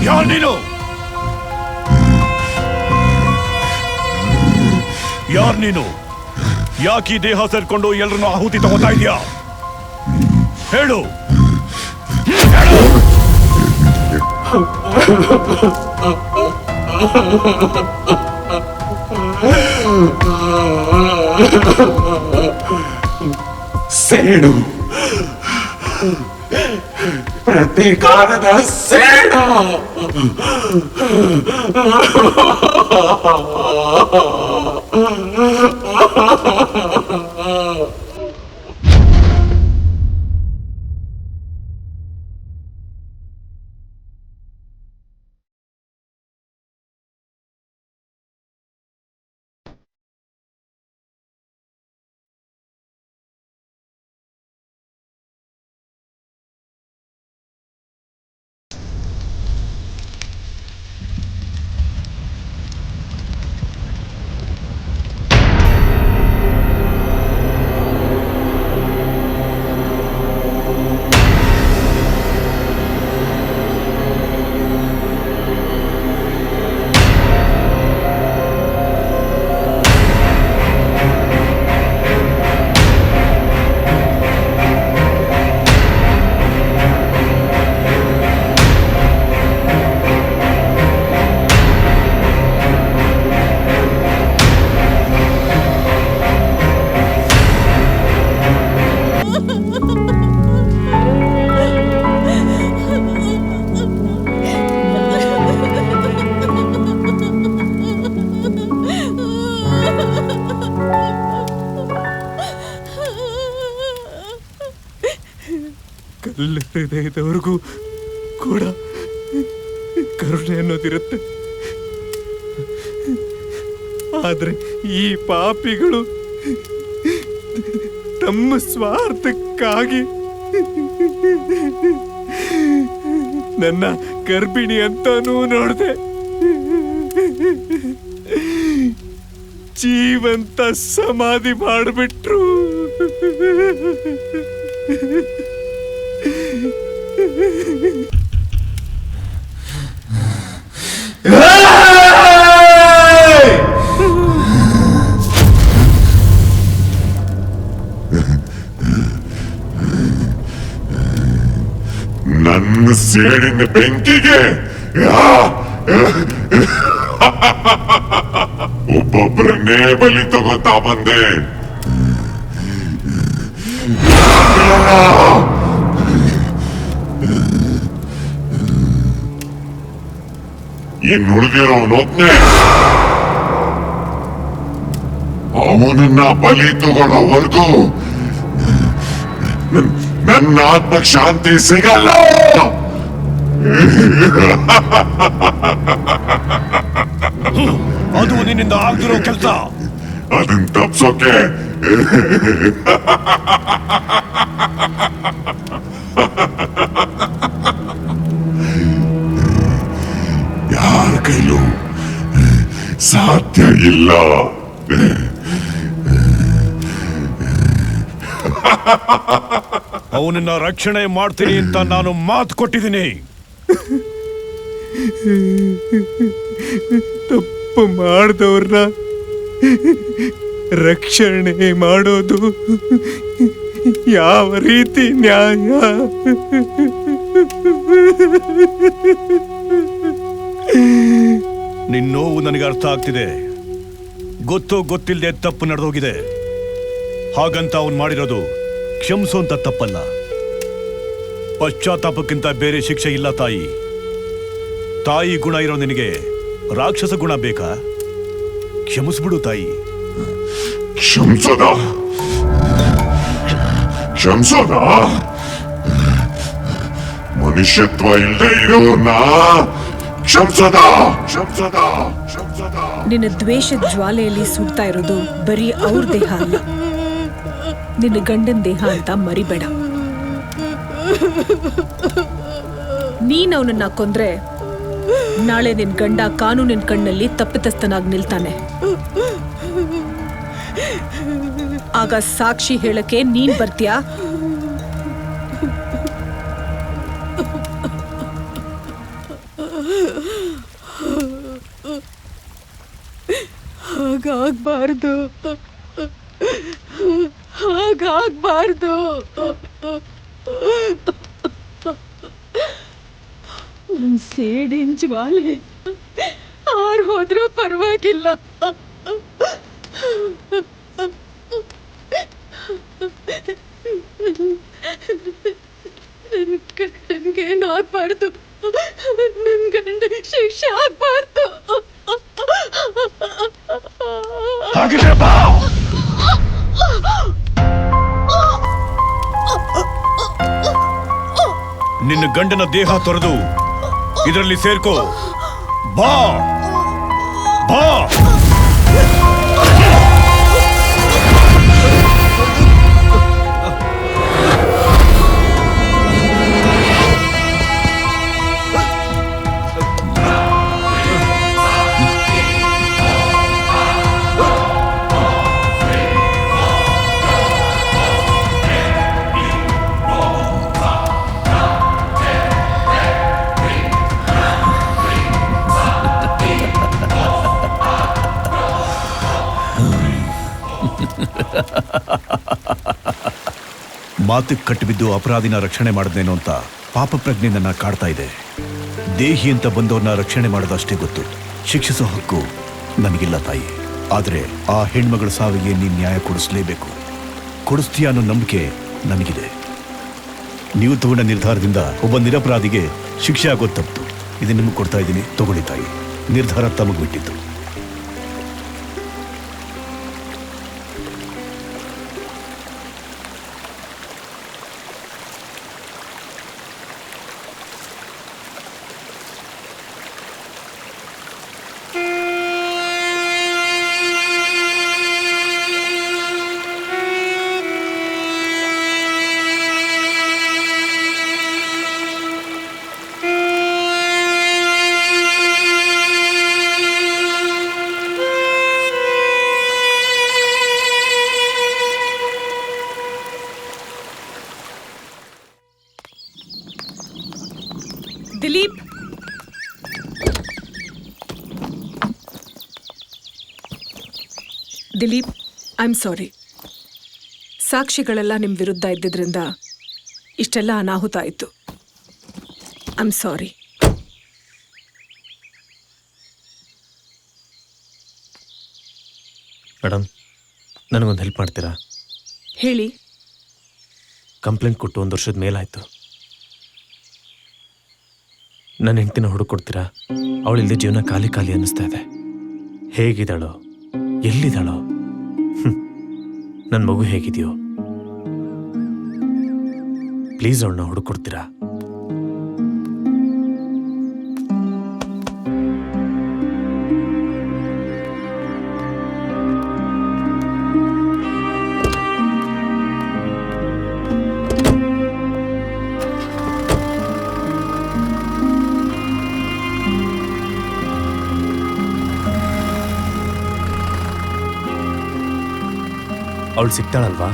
ಯಾರ್ ನೀನು? ಯಾರ್ ನೀನು? ಯಾಕೆ ಈ ದೇಹ ಸೇರ್ಕೊಂಡು ಎಲ್ರನ್ನೂ ಆಹುತಿ ತಗೋತಾ ಇದೀಯಾ? ಹೇಳು. ಸೇಡು, ಪ್ರತೀಕಾರದ ಸೇಡು. ಕಲ್ಲು ಹೃದಯದವರೆಗೂ ಕೂಡ ಕರುಣೆ ಅನ್ನೋದಿರುತ್ತೆ. ಆದ್ರೆ ಈ ಪಾಪಿಗಳು ತಮ್ಮ ಸ್ವಾರ್ಥಕ್ಕಾಗಿ ನನ್ನ ಗರ್ಭಿಣಿ ಅಂತಾನೂ ನೋಡ್ದೆ, ಜೀವಂತ ಸಮಾಧಿ ಮಾಡಿಬಿಟ್ರು. ನನ್ನ ಸೇಡಿನ ಬೆಂಕಿಗೆ ಒಬ್ಬೊಬ್ಬರನ್ನೇ ಬಲಿ ತಗೋತಾ ಬಂದೆ. ಇನ್ನು ಉಳಿದಿರೋನೊಬ್ನೇ, ಅವನನ್ನ ಬಲಿ ತಗೊಳ್ಳೋವರೆಗೂ ನನ್ನ ಆತ್ಮಕ್ಕೆ ಶಾಂತಿ ಸಿಗಲ್ಲ. ಅದು ನಿನ್ನಿಂದ ಆಗ್ದಿರೋ ಕೆಲಸ. ಅದನ್ನ ತಪ್ಸೋಕೆ ಯಾರ ಕೈಲೂ ಸಾಧ್ಯ ಇಲ್ಲ. ಅವನನ್ನ ರಕ್ಷಣೆ ಮಾಡ್ತೀನಿ ಅಂತ ನಾನು ಮಾತು ಕೊಟ್ಟಿದ್ದೀನಿ. ತಪ್ಪು ಮಾಡಿದವ್ರನ್ನ ರಕ್ಷಣೆ ಮಾಡೋದು ಯಾವ ರೀತಿ ನ್ಯಾಯ? ನಿನ್ನ ನೋವು ನನಗೆ ಅರ್ಥ ಆಗ್ತಿದೆ. ಗೊತ್ತೋ ಗೊತ್ತಿಲ್ಲದೆ ತಪ್ಪು ನಡೆದೋಗಿದೆ. ಹಾಗಂತ ಅವನು ಮಾಡಿರೋದು ಕ್ಷಮಿಸುವಂತ ತಪ್ಪಲ್ಲ. ಪಶ್ಚಾತ್ತಾಪಕ್ಕಿಂತ ಬೇರೆ ಶಿಕ್ಷೆ ಇಲ್ಲ ತಾಯಿ. ತಾಯಿ ಗುಣ ಇರೋ ನಿನಗೆ ರಾಕ್ಷಸ ಗುಣ ಬೇಕಾ? ಕ್ಷಮಿಸ್ಬಿಡು ತಾಯಿ. ಕ್ಷಮಿಸೋದ ಮನುಷ್ಯತ್ವ ಇಲ್ಲದೆ ಇರೋರ್ನ ಕ್ಷಮಿಸೋದ? ನಿನ್ನ ದ್ವೇಷದ ಜ್ವಾಲೆಯಲ್ಲಿ ಸುಡ್ತಾ ಇರೋದು ಬರೀ ಅವ್ರ ದೇಹ ಅಲ್ಲ, ನಿನ್ನ ಗಂಡನ ದೇಹ ಅಂತ ಮರಿಬೇಡ. ನೀನ್ ಅವನನ್ನ ಕೊಂದ್ರೆ ನಾಳೆ ನಿನ್ ಗಂಡ ಕಾನೂನಿನ ಕಣ್ಣಲ್ಲಿ ತಪ್ಪಿತಸ್ಥನಾಗಿ ನಿಲ್ತಾನೆ. ಆಗ ಸಾಕ್ಷಿ ಹೇಳಕ್ಕೆ ನೀನ್ ಬರ್ತೀಯಾ? ಹಾಗಾಗ್ಬಾರ್ದು, ಹಾಗಾಗ್ಬಾರ್ದು. ಸೇಡಿನ ಜ್ವಾಲೆ ಆರ್ ಹೋದ್ರೂ ಪರವಾಗಿಲ್ಲ. ನನ್ಗೇನು ಆಗ್ಬಾರ್ದು, ನನ್ ಗಂಡ ಶಿಕ್ಷೆ ಆಗ್ಬಾರ್ದು. ಹಾಗಿದ್ರೆ ಬಾ. ನಿನ್ನ ಗಂಡನ ದೇಹ ತೊರೆದು ಇದರಲ್ಲಿ ಸೇರ್ಕೋ. ಬಾ ಬಾ. ಮಾತಿಗೆ ಕಟ್ಟಿಬಿದ್ದು ಅಪರಾಧಿನ ರಕ್ಷಣೆ ಮಾಡಿದ್ನೇನೋ ಅಂತ ಪಾಪ ಪ್ರಜ್ಞೆ ನನ್ನ ಕಾಡ್ತಾ ಇದೆ. ದೇಹಿ ಅಂತ ಬಂದವ್ರನ್ನ ರಕ್ಷಣೆ ಮಾಡೋದಷ್ಟೇ ಗೊತ್ತು, ಶಿಕ್ಷಿಸೋ ಹಕ್ಕು ನನಗಿಲ್ಲ ತಾಯಿ. ಆದರೆ ಆ ಹೆಣ್ಮಗಳ ಸಾವಿಗೆ ನೀನು ನ್ಯಾಯ ಕೊಡಿಸ್ಲೇಬೇಕು. ಕೊಡಿಸ್ತೀಯ ಅನ್ನೋ ನಂಬಿಕೆ ನನಗಿದೆ. ನೀವು ತಗೊಂಡ ನಿರ್ಧಾರದಿಂದ ಒಬ್ಬ ನಿರಪರಾಧಿಗೆ ಶಿಕ್ಷೆ ಆಗೋದು ತಪ್ಪು. ಇದು ನಿಮಗೆ ಕೊಡ್ತಾ ಇದ್ದೀನಿ, ತಗೊಳ್ಳಿ ತಾಯಿ. ನಿರ್ಧಾರ ತಮಗೆ ಬಿಟ್ಟಿದ್ದು. Dilip, Dilip, I am sorry. ಸಾಕ್ಷಿಗಳೆಲ್ಲ ನಿಮ್ಮ ವಿರುದ್ಧ ಇದ್ದಿದ್ರಿಂದ ಇಷ್ಟೆಲ್ಲ ಅನಾಹುತ ಆಯಿತು. I am sorry. ಮೇಡಮ್, ನನಗೊಂದು ಹೆಲ್ಪ್ ಮಾಡ್ತೀರಾ? ಹೇಳಿ. ಕಂಪ್ಲೇಂಟ್ ಕೊಟ್ಟು 1 ವರ್ಷದ ಮೇಲಾಯ್ತು. ನನ್ನ ಹೆಂಡ್ತಿನ ಹುಡುಕೊಡ್ತೀರಾ? ಅವಳಿಲ್ಲದೆ ಜೀವನ ಖಾಲಿ ಖಾಲಿ ಅನ್ನಿಸ್ತಾ ಇದೆ. ಹೇಗಿದ್ದಾಳೋ, ಎಲ್ಲಿದ್ದಾಳೋ, ನನ್ನ ಮಗು ಹೇಗಿದೆಯೋ, ಪ್ಲೀಸ್ ಅವಳನ್ನ ಹುಡುಕೊಡ್ತೀರಾ? ಅವಳು ಸಿಗ್ತಾಳಲ್ವಾ?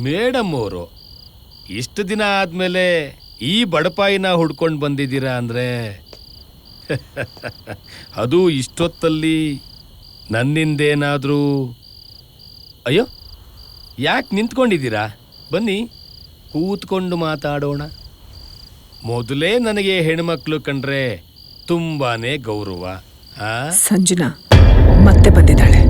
ಮೇಡಮ್ ಅವರು ಇಷ್ಟು ದಿನ ಆದ್ಮೇಲೆ ಈ ಬಡಪಾಯಿನ ಹುಡ್ಕೊಂಡು ಬಂದಿದ್ದೀರಾ ಅಂದ್ರೆ ಅದು ಇಷ್ಟೊತ್ತಲ್ಲಿ ನನ್ನಿಂದೇನಾದ್ರೂ. ಅಯ್ಯೋ, ಯಾಕೆ ನಿಂತ್ಕೊಂಡಿದ್ದೀರಾ? ಬನ್ನಿ, ಕೂತ್ಕೊಂಡು ಮಾತಾಡೋಣ. ಮೊದಲೇ ನನಗೆ ಹೆಣ್ಮಕ್ಳು ಕಂಡ್ರೆ ತುಂಬಾನೇ ಗೌರವ. ಸಂಜನಾ ಮತ್ತೆ ಬಂದಿದ್ದಾಳೆ.